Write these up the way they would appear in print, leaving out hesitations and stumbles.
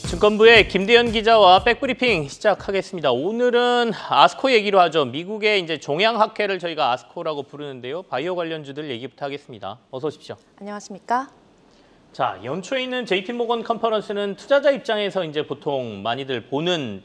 증권부의 김대현 기자와 백브리핑 시작하겠습니다. 오늘은 아스코 얘기로 하죠. 미국의 이제 종양학회를 저희가 아스코라고 부르는데요. 바이오 관련주들 얘기부터 하겠습니다. 어서 오십시오. 안녕하십니까? 자, 연초에 있는 JP모건 컨퍼런스는 투자자 입장에서 이제 보통 많이들 보는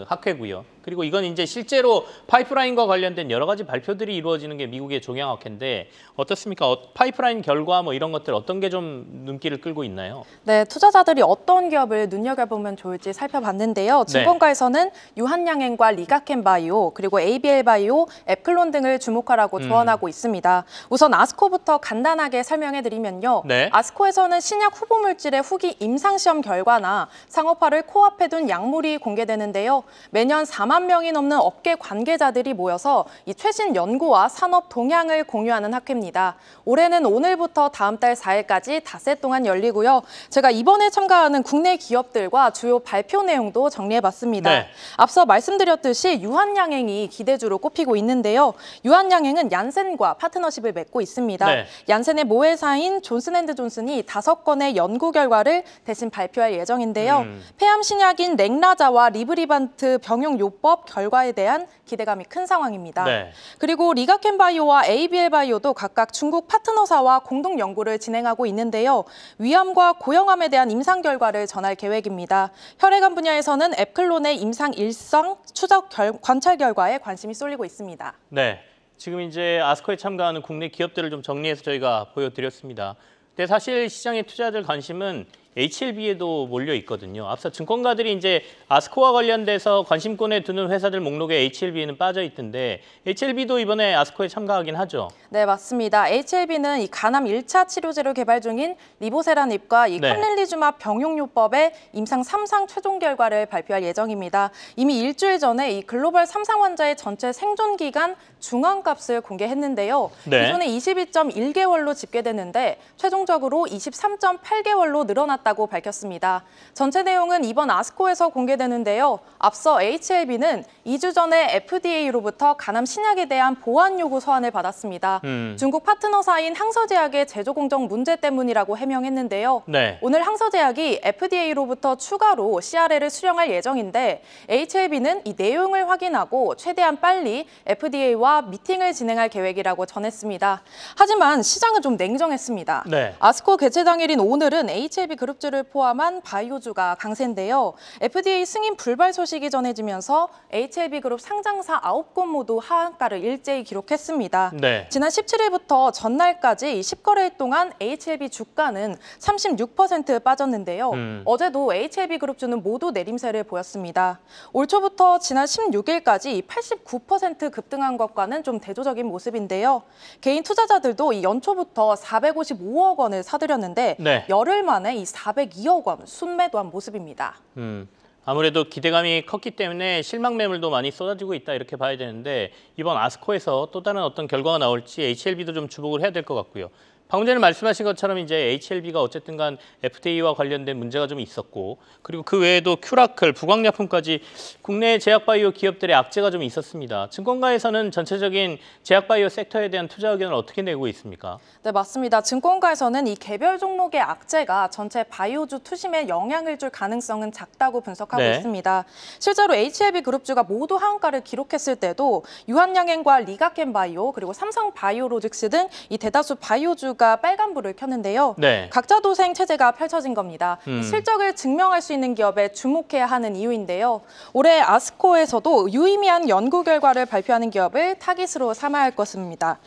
학회고요. 그리고 이건 이제 실제로 파이프라인과 관련된 여러 가지 발표들이 이루어지는 게 미국의 종양학회인데 어떻습니까? 파이프라인 결과 뭐 이런 것들 어떤 게 좀 눈길을 끌고 있나요? 네, 투자자들이 어떤 기업을 눈여겨보면 좋을지 살펴봤는데요. 증권가에서는 유한양행과 리가켄바이오, 그리고 ABL바이오, 앱클론 등을 주목하라고 조언하고 있습니다. 우선 아스코부터 간단하게 설명해드리면요. 네. 아스코에서는 신약 후보 물질의 후기 임상시험 결과나 상업화를 코앞에 둔 약물이 공개되는데요. 매년 4만 명이 넘는 업계 관계자들이 모여서 이 최신 연구와 산업 동향을 공유하는 학회입니다. 올해는 오늘부터 다음 달 4일까지 닷새 동안 열리고요. 제가 이번에 참가하는 국내 기업들과 주요 발표 내용도 정리해봤습니다. 네. 앞서 말씀드렸듯이 유한양행이 기대주로 꼽히고 있는데요. 유한양행은 얀센과 파트너십을 맺고 있습니다. 네. 얀센의 모회사인 존슨앤드존슨이 5건의 연구 결과를 대신 발표할 예정인데요. 폐암 신약인 랭라자와 리브리반트 병용요법 결과에 대한 기대감이 큰 상황입니다. 네. 그리고 리가켄바이오와 ABL바이오도 각각 중국 파트너사와 공동 연구를 진행하고 있는데요. 위암과 고형암에 대한 임상 결과를 전할 계획입니다. 혈액암 분야에서는 앱클론의 임상 일상 추적 관찰 결과에 관심이 쏠리고 있습니다. 네. 지금 이제 아스코에 참가하는 국내 기업들을 좀 정리해서 저희가 보여드렸습니다. 근데 사실 시장의 투자자들 관심은 HLB에도 몰려 있거든요. 앞서 증권가들이 이제 아스코와 관련돼서 관심권에 두는 회사들 목록에 HLB는 빠져 있던데 HLB도 이번에 아스코에 참가하긴 하죠. 네, 맞습니다. HLB는 이 간암 1차 치료제로 개발 중인 리보세라닙과 이 캄렐리주맙 병용요법의 임상 3상 최종 결과를 발표할 예정입니다. 이미 일주일 전에 이 글로벌 3상 환자의 전체 생존 기간 중앙값을 공개했는데요. 네. 기존에 22.1개월로 집계됐는데 최종적으로 23.8개월로 늘어났다고 밝혔습니다. 전체 내용은 이번 아스코에서 공개되는데요. 앞서 HLB는 2주 전에 FDA로부터 간암 신약에 대한 보안 요구 서한을 받았습니다. 중국 파트너사인 항서제약의 제조 공정 문제 때문이라고 해명했는데요. 네. 오늘 항서제약이 FDA로부터 추가로 CRL을 수령할 예정인데 HLB는 이 내용을 확인하고 최대한 빨리 FDA와 미팅을 진행할 계획이라고 전했습니다. 하지만 시장은 좀 냉정했습니다. 네. 아스코 개최 당일인 오늘은 HLB 그룹주를 포함한 바이오주가 강세인데요. FDA 승인 불발 소식이 전해지면서 HLB 그룹 상장사 9곳 모두 하한가를 일제히 기록했습니다. 네. 지난 17일부터 전날까지 10거래일 동안 HLB 주가는 36% 빠졌는데요. 어제도 HLB 그룹주는 모두 내림세를 보였습니다. 올 초부터 지난 16일까지 89% 급등한 것과는 좀 대조적인 모습인데요. 개인 투자자들도 이 연초부터 455억 원을 사들였는데 네. 열흘 만에 이 402억 원 순매도한 모습입니다. 아무래도 기대감이 컸기 때문에 실망 매물도 많이 쏟아지고 있다 이렇게 봐야 되는데 이번 아스코에서 또 다른 어떤 결과가 나올지 HLB도 좀 주목을 해야 될 것 같고요. 방금 전에 말씀하신 것처럼 이제 HLB가 어쨌든 간 FDA와 관련된 문제가 좀 있었고 그리고 그 외에도 큐라클, 부광약품까지 국내 제약바이오 기업들의 악재가 좀 있었습니다. 증권가에서는 전체적인 제약바이오 섹터에 대한 투자 의견을 어떻게 내고 있습니까? 네, 맞습니다. 증권가에서는 이 개별 종목의 악재가 전체 바이오주 투심에 영향을 줄 가능성은 작다고 분석하고 있습니다. 실제로 HLB 그룹주가 모두 하한가를 기록했을 때도 유한양행과 리가켄바이오 그리고 삼성바이오로직스 등 이 대다수 바이오주 가 빨간불을 켰는데요. 네. 각자 도생 체제가 펼쳐진 겁니다. 실적을 증명할 수 있는 기업에 주목해야 하는 이유인데요. 올해 아스코에서도 유의미한 연구 결과를 발표하는 기업을 타깃으로 삼아야 할 것입니다.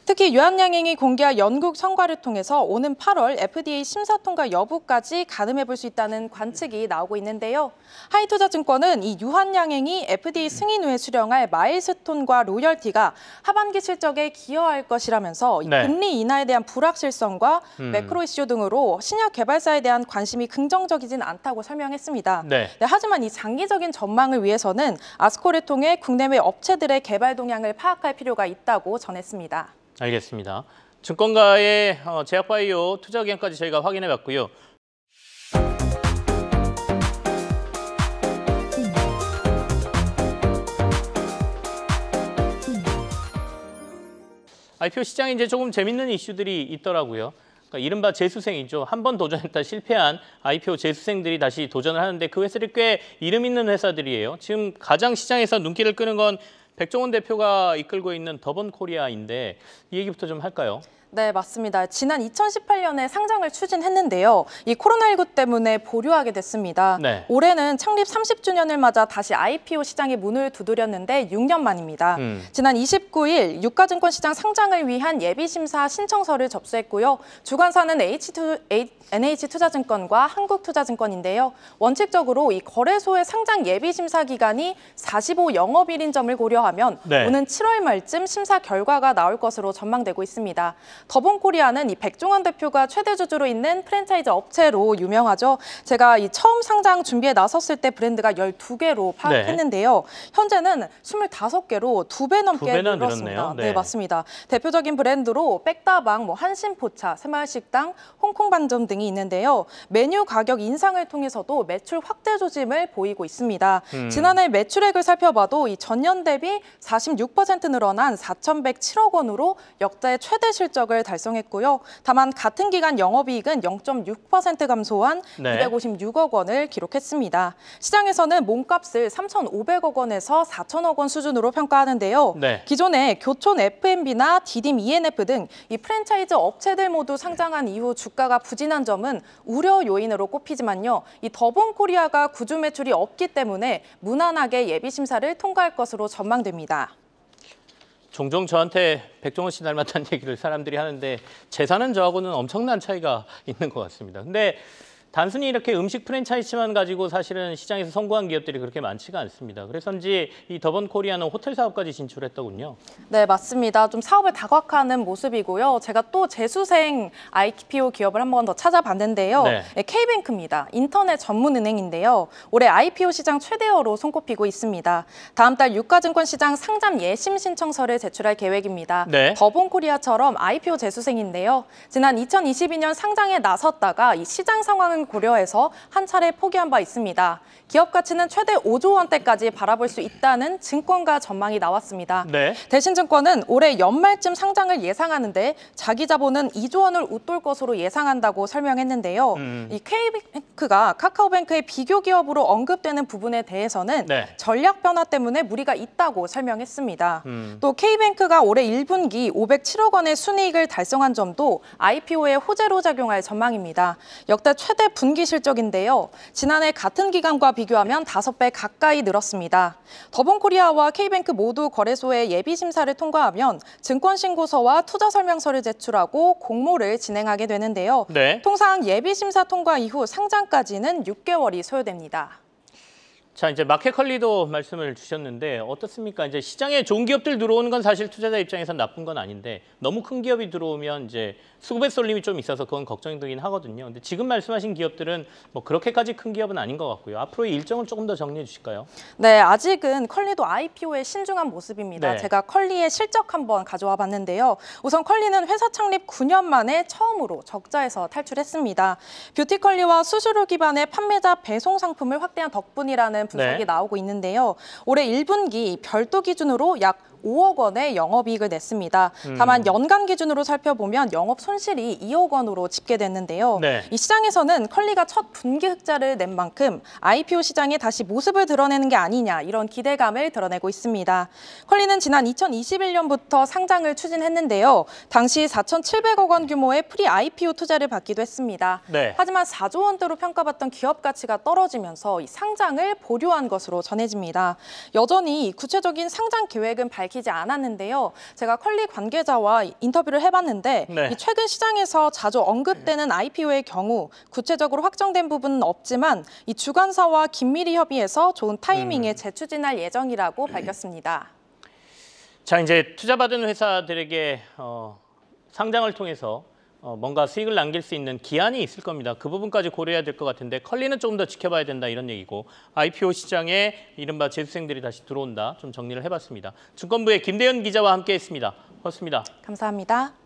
특히 유한양행이 공개할 연구 성과를 통해서 오는 8월 FDA 심사 통과 여부까지 가늠해 볼 수 있다는 관측이 나오고 있는데요. 하이투자증권은 이 유한양행이 FDA 승인 후에 수령할 마일스톤과 로열티가 하반기 실적에 기여할 것이라면서 금리 인하에 대한 불확실성과 매크로 이슈 등으로 신약 개발사에 대한 관심이 긍정적이진 않다고 설명했습니다. 하지만 이 장기적인 전망을 위해서는 아스코를 통해 국내외 업체들의 개발 동향을 파악할 필요가 있다고 전했습니다. 알겠습니다. 증권가의 제약바이오 투자 의견까지 저희가 확인해봤고요. IPO 시장에 이제 조금 재밌는 이슈들이 있더라고요. 그러니까 이른바 재수생이죠. 한 번 도전했다 실패한 IPO 재수생들이 다시 도전을 하는데 그 회사들이 꽤 이름 있는 회사들이에요. 지금 가장 시장에서 눈길을 끄는 건 백종원 대표가 이끌고 있는 더번코리아인데 이 얘기부터 좀 할까요? 네, 맞습니다. 지난 2018년에 상장을 추진했는데요. 이 코로나19 때문에 보류하게 됐습니다. 네. 올해는 창립 30주년을 맞아 다시 IPO 시장에 문을 두드렸는데 6년 만입니다. 지난 29일 유가증권 시장 상장을 위한 예비심사 신청서를 접수했고요. 주관사는 NH투자증권과 한국투자증권인데요. 원칙적으로 이 거래소의 상장 예비심사 기간이 45 영업일인 점을 고려하면 네. 오는 7월 말쯤 심사 결과가 나올 것으로 전망되고 있습니다. 더본코리아는 이 백종원 대표가 최대 주주로 있는 프랜차이즈 업체로 유명하죠. 제가 이 처음 상장 준비에 나섰을 때 브랜드가 12개로 파악했는데요. 현재는 25개로 2배 넘게 늘었습니다. 네, 맞습니다. 대표적인 브랜드로 백다방, 한신포차, 새마을식당, 홍콩반점 등이 있는데요. 메뉴 가격 인상을 통해서도 매출 확대 조짐을 보이고 있습니다. 지난해 매출액을 살펴봐도 이 전년 대비 46% 늘어난 4,107억 원으로 역대 최대 실적을 달성했고요. 다만 같은 기간 영업이익은 0.6% 감소한 256억 원을 기록했습니다. 시장에서는 몸값을 3,500억 원에서 4,000억 원 수준으로 평가하는데요. 기존에 교촌 F&B나 디딤 ENF 등 이 프랜차이즈 업체들 모두 상장한 이후 주가가 부진한 점은 우려 요인으로 꼽히지만요. 이 더본코리아가 구주 매출이 없기 때문에 무난하게 예비심사를 통과할 것으로 전망됩니다. 종종 저한테 백종원 씨 닮았다는 얘기를 사람들이 하는데 재산은 저하고는 엄청난 차이가 있는 것 같습니다. 근데 단순히 이렇게 음식 프랜차이즈만 가지고 사실은 시장에서 성공한 기업들이 그렇게 많지가 않습니다. 그래서인지 이 더본코리아는 호텔 사업까지 진출했더군요. 네, 맞습니다. 좀 사업을 다각화하는 모습이고요. 제가 또 재수생 IPO 기업을 한 번 더 찾아봤는데요. K뱅크입니다. 인터넷 전문 은행인데요. 올해 IPO 시장 최대어로 손꼽히고 있습니다. 다음 달 유가증권 시장 상장 예심 신청서를 제출할 계획입니다. 더본코리아처럼 IPO 재수생인데요. 지난 2022년 상장에 나섰다가 이 시장 상황을 고려해서 한 차례 포기한 바 있습니다. 기업 가치는 최대 5조 원대까지 바라볼 수 있다는 증권가 전망이 나왔습니다. 대신증권은 올해 연말쯤 상장을 예상하는데 자기 자본은 2조 원을 웃돌 것으로 예상한다고 설명했는데요. 이 K뱅크가 카카오뱅크의 비교 기업으로 언급되는 부분에 대해서는 전략 변화 때문에 무리가 있다고 설명했습니다. 또 K뱅크가 올해 1분기 507억 원의 순이익을 달성한 점도 IPO에 호재로 작용할 전망입니다. 역대 최대 분기 실적인데요. 지난해 같은 기간과 비교하면 5배 가까이 늘었습니다. 더본코리아와 K뱅크 모두 거래소의 예비심사를 통과하면 증권신고서와 투자설명서를 제출하고 공모를 진행하게 되는데요. 통상 예비심사 통과 이후 상장까지는 6개월이 소요됩니다. 자, 이제 마켓컬리도 말씀을 주셨는데 어떻습니까? 이제 시장에 좋은 기업들 들어오는 건 사실 투자자 입장에선 나쁜 건 아닌데 너무 큰 기업이 들어오면 이제 수급의 쏠림이 좀 있어서 그건 걱정되긴 하거든요. 근데 지금 말씀하신 기업들은 뭐 그렇게까지 큰 기업은 아닌 것 같고요. 앞으로의 일정을 조금 더 정리해 주실까요? 네, 아직은 컬리도 IPO에 신중한 모습입니다. 제가 컬리의 실적 한번 가져와 봤는데요. 우선 컬리는 회사 창립 9년 만에 처음으로 적자에서 탈출했습니다. 뷰티컬리와 수수료 기반의 판매자 배송 상품을 확대한 덕분이라는 분석이 나오고 있는데요. 올해 1분기 별도 기준으로 약 5억 원의 영업이익을 냈습니다. 다만 연간 기준으로 살펴보면 영업 손실이 2억 원으로 집계됐는데요. 이 시장에서는 컬리가 첫 분기 흑자를 낸 만큼 IPO 시장에 다시 모습을 드러내는 게 아니냐 이런 기대감을 드러내고 있습니다. 컬리는 지난 2021년부터 상장을 추진했는데요. 당시 4,700억 원 규모의 프리 IPO 투자를 받기도 했습니다. 하지만 4조 원대로 평가받던 기업 가치가 떨어지면서 이 상장을 보류한 것으로 전해집니다. 여전히 구체적인 상장 계획은 밝히지 않았는데요. 제가 컬리 관계자와 인터뷰를 해봤는데 이 최근 시장에서 자주 언급되는 IPO의 경우 구체적으로 확정된 부분은 없지만 이 주관사와 긴밀히 협의해서 좋은 타이밍에 재추진할 예정이라고 밝혔습니다. 자, 이제 투자받은 회사들에게 상장을 통해서 뭔가 수익을 남길 수 있는 기한이 있을 겁니다. 그 부분까지 고려해야 될 것 같은데 컬리는 조금 더 지켜봐야 된다 이런 얘기고 IPO 시장에 이른바 재수생들이 다시 들어온다 좀 정리를 해봤습니다. 증권부의 김대현 기자와 함께했습니다. 고맙습니다. 감사합니다.